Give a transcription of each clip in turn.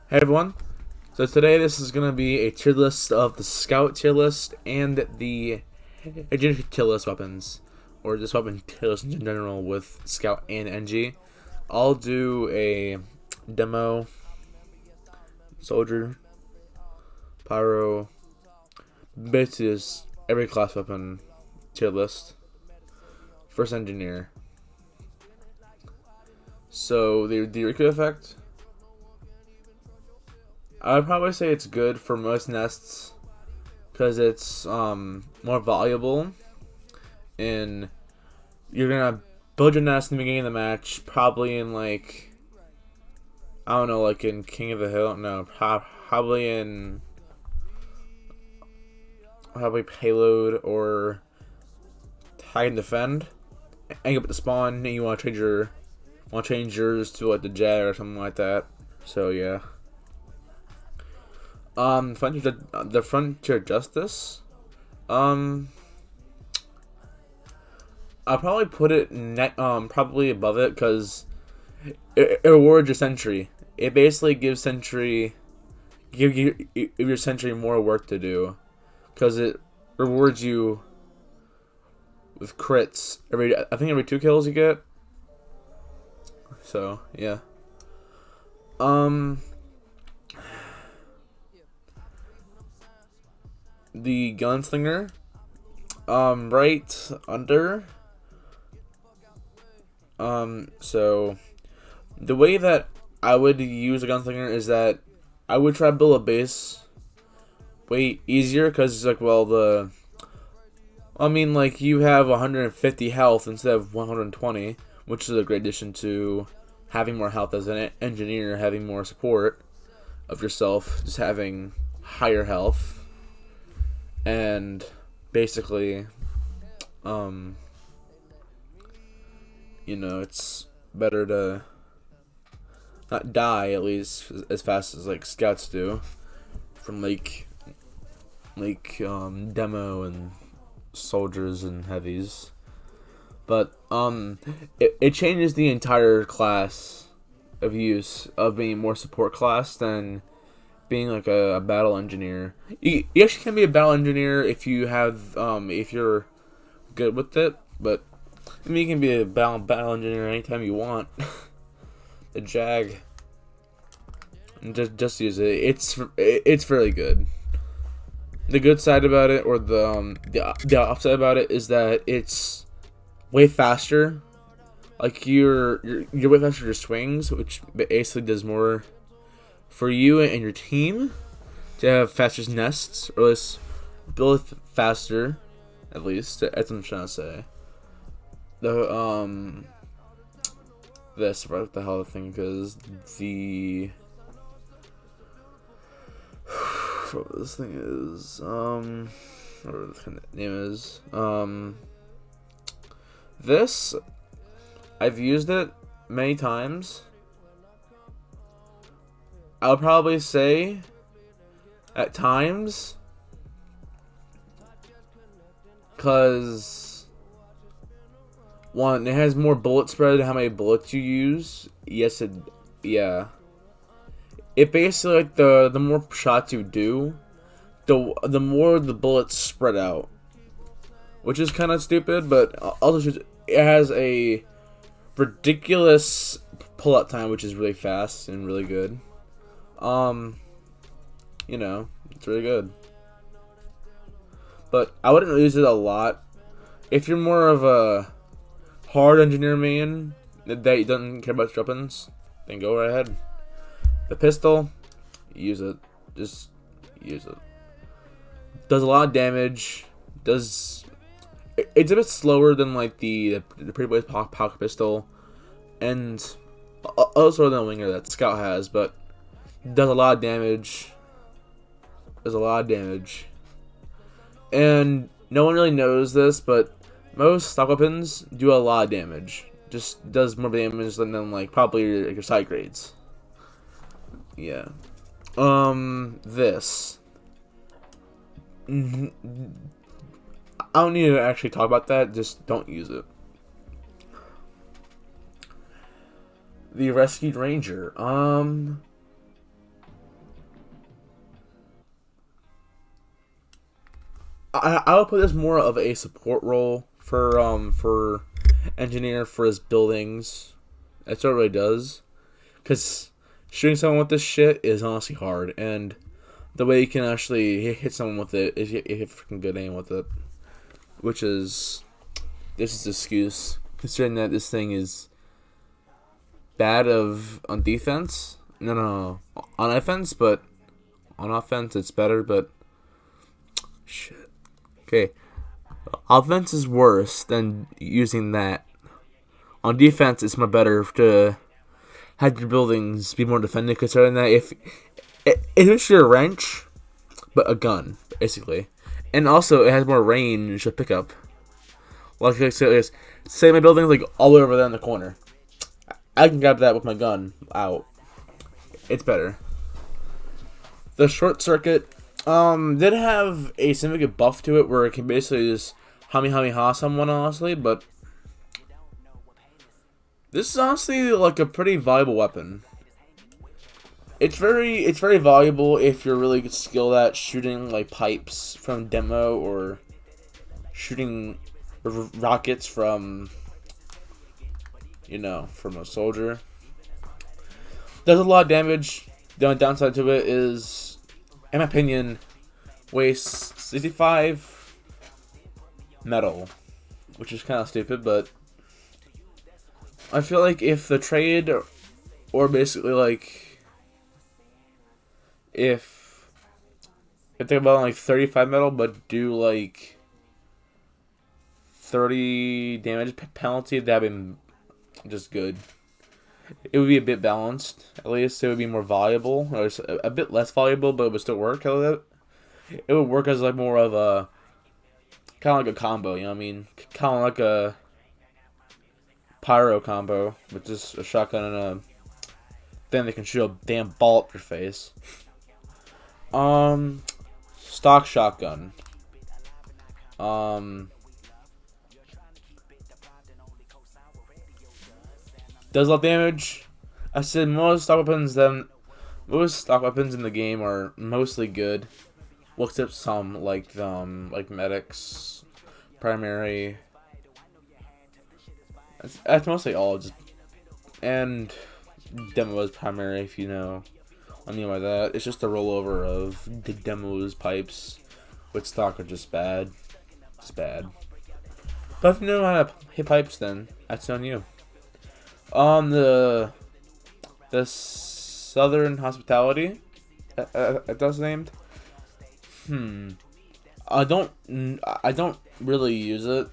Hey everyone, so today this is going to be a tier list of the Scout tier list and the Agility tier list weapons, or just weapon tier list in general with Scout and Engi. I'll do a demo, soldier, pyro, basically just every class weapon tier list. First engineer. So the recruit effect, I would probably say it's good for most nests because it's more valuable, and you're gonna build your nest in the beginning of the match, probably in like, I don't know, like in King of the Hill. No, probably payload or hide and defend, and get up to spawn. And you want to change yours to like the Jag or something like that. So yeah. The Frontier Justice. I'll probably put it probably above it because it rewards your sentry. It basically gives your sentry more work to do because it rewards you with crits I think every 2 kills you get. So yeah. The Gunslinger, right under. So the way that I would use a Gunslinger is that I would try to build a base way easier because it's like, well, like you have 150 health instead of 120, which is a great addition to having more health as an engineer, having more support of yourself, just having higher health. And basically, it's better to not die at least as fast as like scouts do from like demo and soldiers and heavies. But it changes the entire class of use of being more support class than being like a battle engineer. You actually can be a battle engineer if you have if you're good with it, but I mean you can be a battle engineer anytime you want. The Jag, just use it. It's really good. The good side about it, or the opposite about it, is that it's way faster. Like you're way faster with your swings, which basically does more for you and your team to have faster nests, or at least build faster. At least that's what I'm trying to say. This what the hell the thing is what this thing is whatever the name is this I've used it many times. I'll probably say at times, because one, it has more bullet spread, how many bullets you use. Yes, yeah. It basically, like, the more shots you do, the more the bullets spread out, which is kind of stupid, but also it has a ridiculous pull-out time, which is really fast and really good. It's really good. But I wouldn't use it a lot. If you're more of a hard engineer main that doesn't care about weapons, then go right ahead. The pistol, use it. Just use it. Does a lot of damage. It's a bit slower than like the pretty boys pocket pistol, and also than the winger that Scout has, but does a lot of damage. Does a lot of damage. And no one really knows this, but most stock weapons do a lot of damage. Just does more damage than like probably your side grades. Yeah. This. I don't need to actually talk about that. Just don't use it. The Rescued Ranger. I would put this more of a support role for engineer for his buildings. That's what it really does. Because shooting someone with this shit is honestly hard, and the way you can actually hit someone with it is you hit freaking good aim with it, which is this is an excuse considering that this thing is bad on defense. No, on offense, but on offense it's better. But shit. Okay, offense is worse than using that. On defense, it's much better to have your buildings be more defended. Considering that if it's your wrench, but a gun basically, and also it has more range to pick up. Like say my building's like all the way over there in the corner, I can grab that with my gun out. It's better. The short circuit did have a significant buff to it where it can basically just ha someone honestly, but this is honestly like a pretty valuable weapon. It's very valuable if you're really skilled at shooting like pipes from demo or shooting rockets from from a soldier. Does a lot of damage. The only downside to it is, in my opinion, wastes 65 metal, which is kind of stupid, but I feel like if the trade, or basically like, if they about like 35 metal, but do like 30 damage penalty, that'd be just good. It would be a bit balanced, at least. It would be more valuable, or a bit less valuable, but it would still work. It would work as like more of a kind of like a combo. You know what I mean? Kind of like a pyro combo with just a shotgun and a thing that can shoot a damn ball up your face. Stock shotgun. Does a lot of damage. I said most stock weapons in the game are mostly good. Well, except some like medics, primary. That's mostly all. And demos primary, if you know what I mean by that. It's just a rollover of the demos pipes, which stock are just bad. It's bad. But if you know how to hit pipes, then that's on you. The Southern Hospitality, that's named. I don't really use it,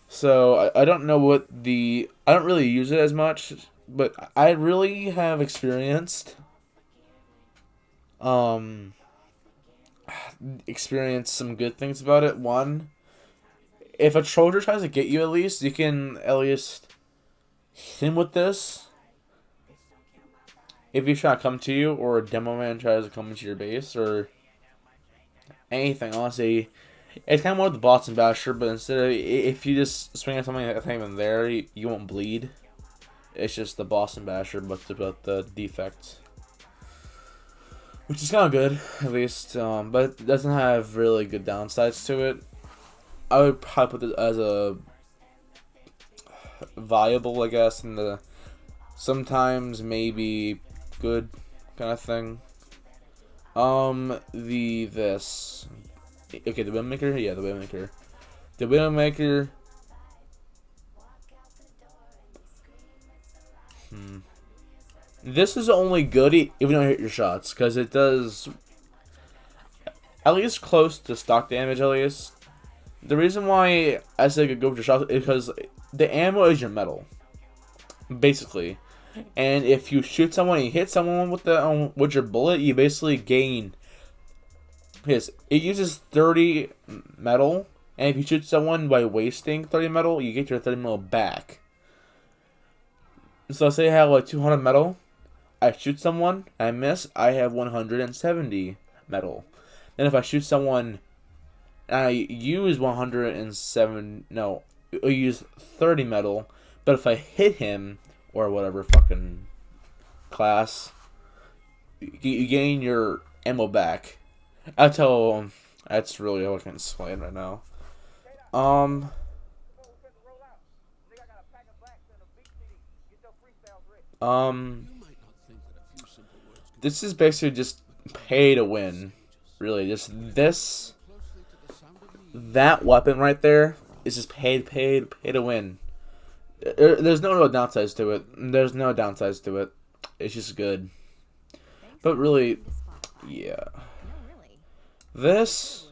so I don't know what I don't really use it as much, but I really have experienced some good things about it. One, if a soldier tries to get you, at least you can at least hit him with this. If he's trying to come to you, or a demo man tries to come into your base, or anything, honestly, it's kind of more the Boston Basher, but instead of, if you just swing at something that's not even there, you won't bleed. It's just the Boston Basher, but the defect. Which is kind of good, at least, but it doesn't have really good downsides to it. I would probably put it as a viable, I guess, in the sometimes maybe good kind of thing. The Windmaker? Yeah, the Windmaker. The Windmaker. This is only good if you don't hit your shots, because it does at least close to stock damage, at least. The reason why I say go with your shots is because the ammo is your metal, basically. And if you shoot someone and you hit someone with your bullet, you basically gain. Yes, it uses 30 metal, and if you shoot someone by wasting 30 metal, you get your 30 metal back. So say I have like 200 metal, I shoot someone, I miss, I have 170 metal. Then if I shoot someone, I use 30 metal, but if I hit him, or whatever fucking class, you gain your ammo back. That's how That's really all I can explain right now. This is basically just pay to win. Really, just that weapon right there is just pay to win. There's no real downsides to it. There's no downsides to it. It's just good. But really, yeah. This,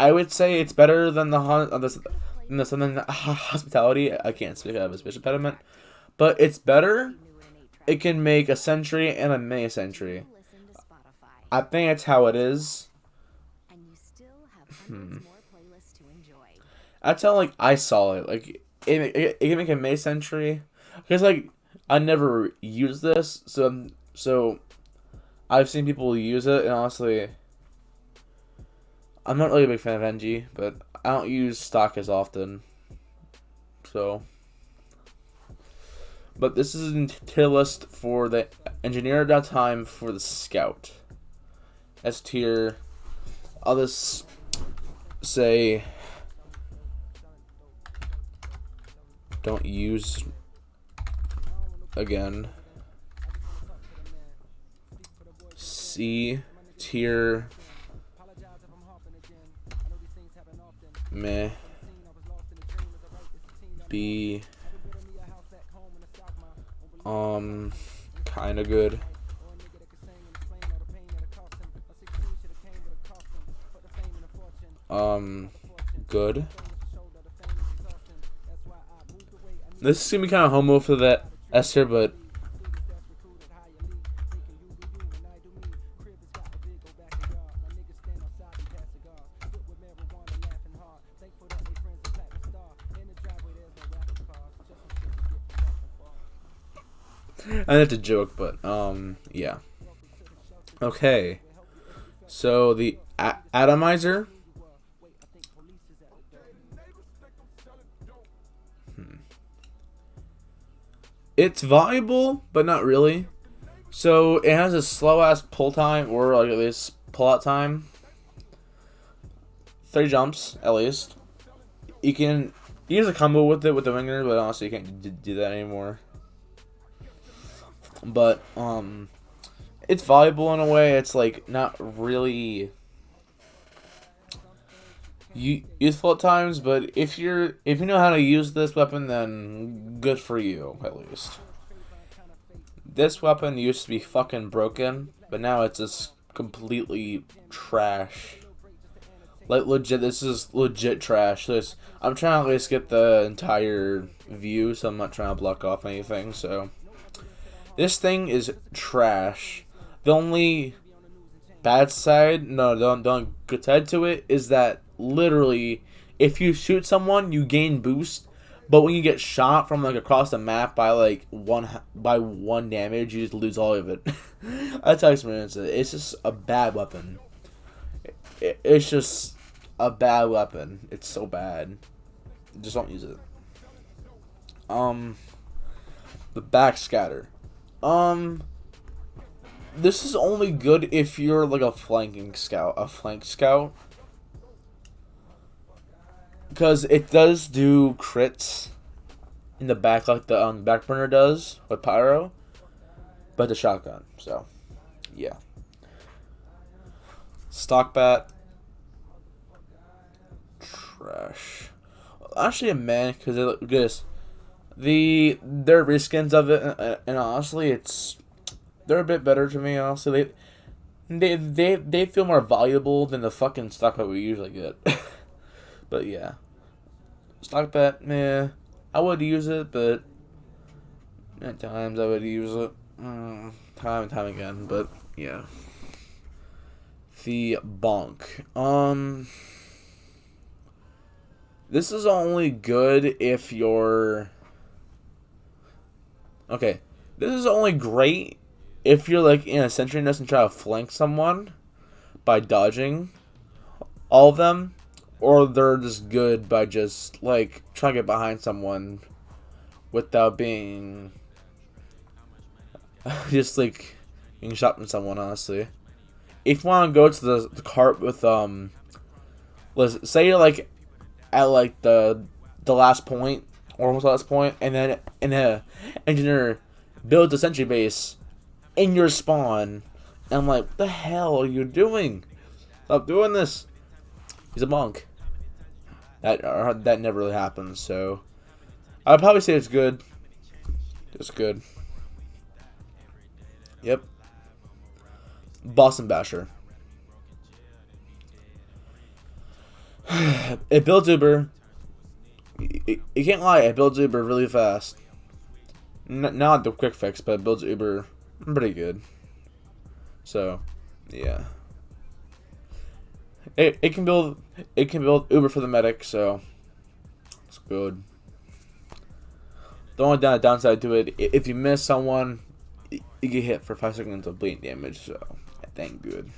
I would say it's better than the hospitality. I can't speak out of a speech impediment, but it's better. It can make a sentry and a mini sentry. I think that's how it is. That's how like I saw it. Like it can make a mini sentry because like I never used this, so I've seen people use it, and honestly, I'm not really a big fan of Engi, but I don't use stock as often. So, but this is a tier list for the engineer.time for the scout. S tier. I'll just say don't use again. C tier. Meh. B. Kinda good. Good. This is gonna be kind of homo for that S tier, but and it's a joke, but yeah. Okay, so the atomizer. It's valuable, but not really. So it has a slow ass pull time, or like at least pull out time. 30 jumps at least. You can use a combo with it with the winger, but honestly you can't do that anymore. But it's valuable in a way. It's like not really useful at times, but if you know how to use this weapon, then good for you at least. This weapon used to be fucking broken, but now it's just completely trash. Like legit, this is legit trash. I'm trying to at least get the entire view, so I'm not trying to block off anything. So this thing is trash. The only bad side, the good side to it is that literally, if you shoot someone, you gain boost, but when you get shot from like across the map by like one damage, you just lose all of it. That's how I experience it. It's just a bad weapon. It's just a bad weapon. It's so bad. Just don't use it. The backscatter. This is only good if you're like a flank scout. Because it does do crits in the back like the back burner does with pyro, but the shotgun. So, yeah. Stock bat. Trash. Actually, a man, because their reskins of it, and honestly, they're a bit better to me. Honestly, they feel more valuable than the fucking stock bat we usually get. But yeah. Stock bat, meh. I would use it, but at times I would use it. Time and time again, but yeah. The bonk. This is only good if you're... Okay. This is only great if you're like in a sentry nest and try to flank someone by dodging all of them. Or they're just good by just, like, trying to get behind someone without being... just, like, being shot from someone, honestly. if you want to go to the cart with let's say you're like at like the last point or almost the last point, and then engineer builds a sentry base in your spawn, and I'm like, what the hell are you doing? Stop doing this. He's a monk. That never really happens. So I'd probably say it's good. It's good. Yep. Boston Basher. It builds Uber. You can't lie, it builds Uber really fast. Not the quick fix, but it builds Uber pretty good. So, yeah. It can build Uber for the medic, so it's good. The only downside to it, if you miss someone, you get hit for 5 seconds of bleeding damage, so that ain't good.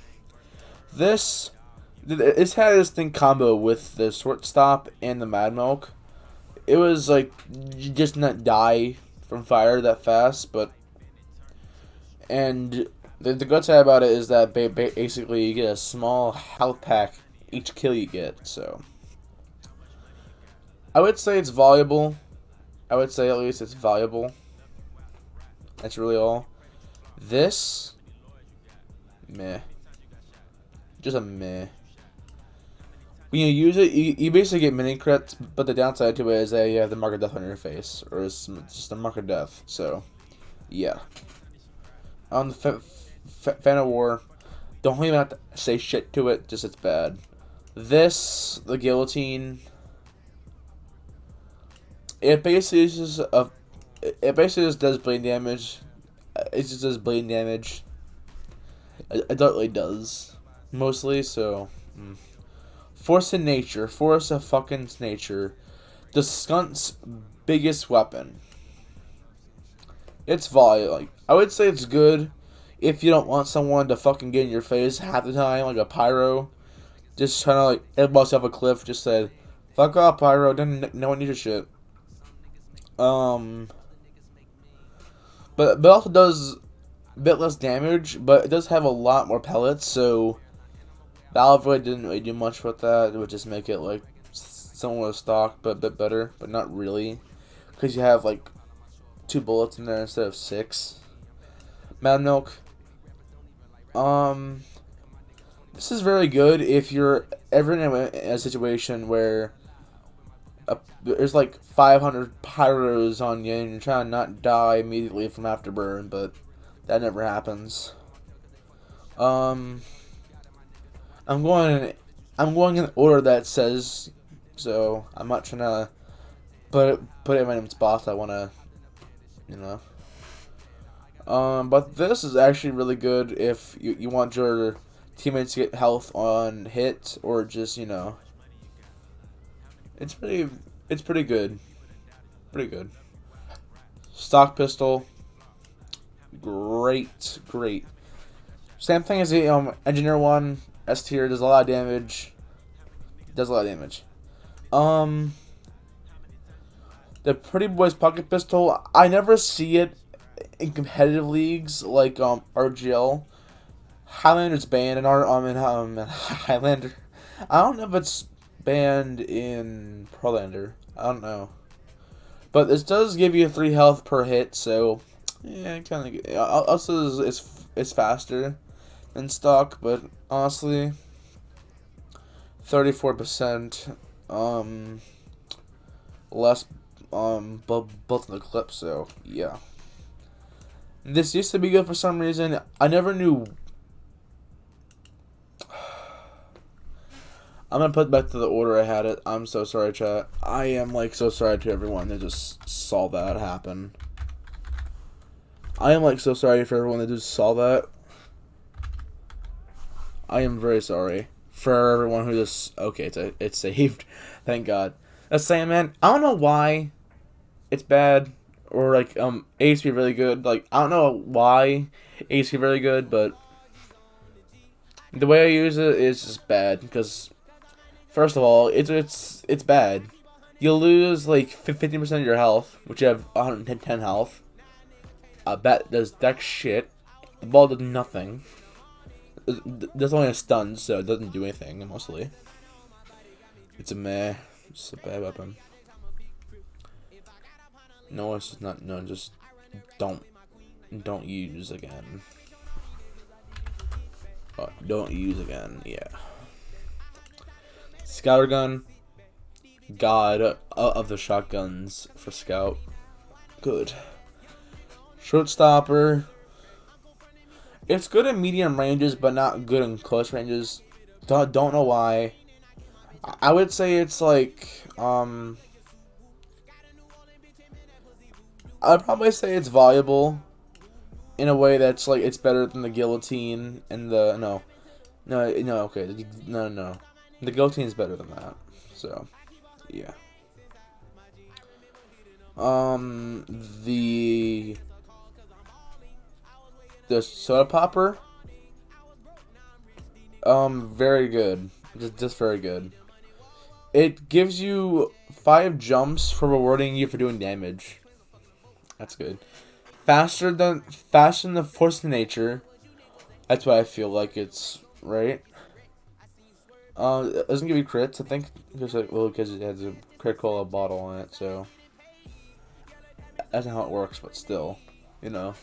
This had this thing combo with the short stop and the Mad Milk. It was like you just not die from fire that fast, and the good side about it is that basically you get a small health pack each kill you get. So I would say it's valuable. I would say at least it's valuable. That's really all. This, meh. Just a meh. When you use it, you basically get mini crits, but the downside to it is that you have the mark of death on your face, or it's just a mark of death. So, yeah. On the Fan of War, don't even have to say shit to it, just it's bad. This, the guillotine, it basically just does bleeding damage. It just does bleeding damage. It really does, mostly. So, Force of Nature, Force of fucking Nature, the skunk's biggest weapon. It's like I would say it's good if you don't want someone to fucking get in your face half the time, like a pyro. Just trying to like elbow off a cliff. Just said, "Fuck off, pyro." No one needs your shit. But it also does a bit less damage, but it does have a lot more pellets. So Valve really didn't really do much with that. It would just make it like similar to stock, but a bit better, but not really, because you have like 2 bullets in there instead of 6. Mad Milk. This is very good if you're ever in a situation where there's like 500 pyros on you and you're trying to not die immediately from afterburn, but that never happens. I'm going in the order that says, so I'm not trying to put it in my spots I want to, you know. But this is actually really good if you want your teammates to get health on hit, or just, you know, it's pretty good. Pretty good. Stock pistol. Great. Same thing as the Engineer one. S tier, does a lot of damage. The Pretty Boys pocket pistol, I never see it in competitive leagues like RGL. Highlander's banned in Highlander. I don't know if it's banned in Prolander. I don't know. But this does give you 3 health per hit, so yeah, kind of. Also, it's faster than stock, but honestly, 34% less both in the clip. So yeah, this used to be good for some reason. I never knew. I'm gonna put it back to the order I had it. I'm so sorry, chat. I am like so sorry to everyone that just saw that happen. I am like so sorry for everyone that just saw that. I am very sorry for everyone who just. Okay, it's saved. Thank God. That's saying, man. I don't know why it's bad or like HP really good. Like I don't know why HP really good, but the way I use it is just bad because. First of all, it's bad. You'll lose like 50% of your health, which you have 110 health. Bat does deck shit. The ball does nothing. there's only a stun, so it doesn't do anything mostly. It's a meh. It's a bad weapon. No, it's just not. No, just don't use again. Don't use again. Yeah. Scouter gun. God of the shotguns for scout. Good. Short stopper. It's good in medium ranges, but not good in close ranges. Don't know why. I would say it's like I'd probably say it's valuable in a way that's like it's better than the guillotine and the no, okay, no, the guillotine is better than that. So, yeah. The soda popper, very good, just very good. It gives you 5 jumps for rewarding you for doing damage. That's good. Faster than the force of nature. That's why I feel like it's right. It doesn't give you crits, I think, because it has a critical bottle on it. So that's not how it works, but still, you know.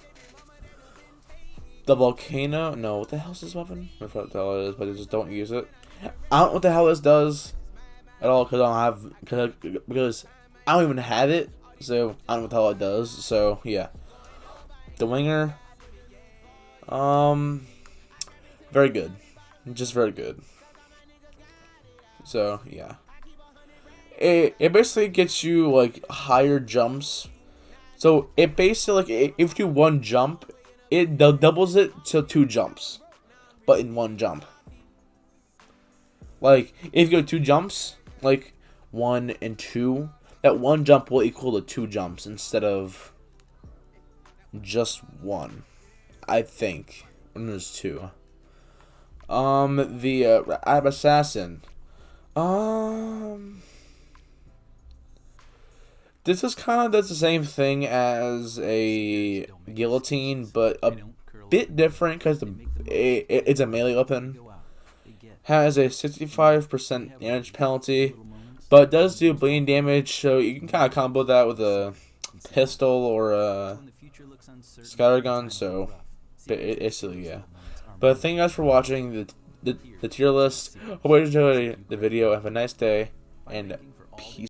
The volcano. No, what the hell is this weapon? I forgot what the hell it is, but I just don't use it. I don't know what the hell this does at all because I don't even have it. So I don't know what the hell it does. So yeah, the winger, very good, just very good. So yeah, it basically gets you like higher jumps. So it basically like if you do one jump, it doubles it to 2 jumps, but in one jump. Like if you go 2 jumps, like 1 and 2. That 1 jump will equal to 2 jumps instead of just 1, I think. And there's 2. The assassin. This is kind of does the same thing as a guillotine, but a bit different because it's a melee weapon. Has a 65% damage penalty. But it does do bleeding damage, so you can kind of combo that with a pistol or a scatter gun. So, it's silly, yeah. But thank you guys for watching the tier list. Hope you enjoyed the video. Have a nice day, and peace.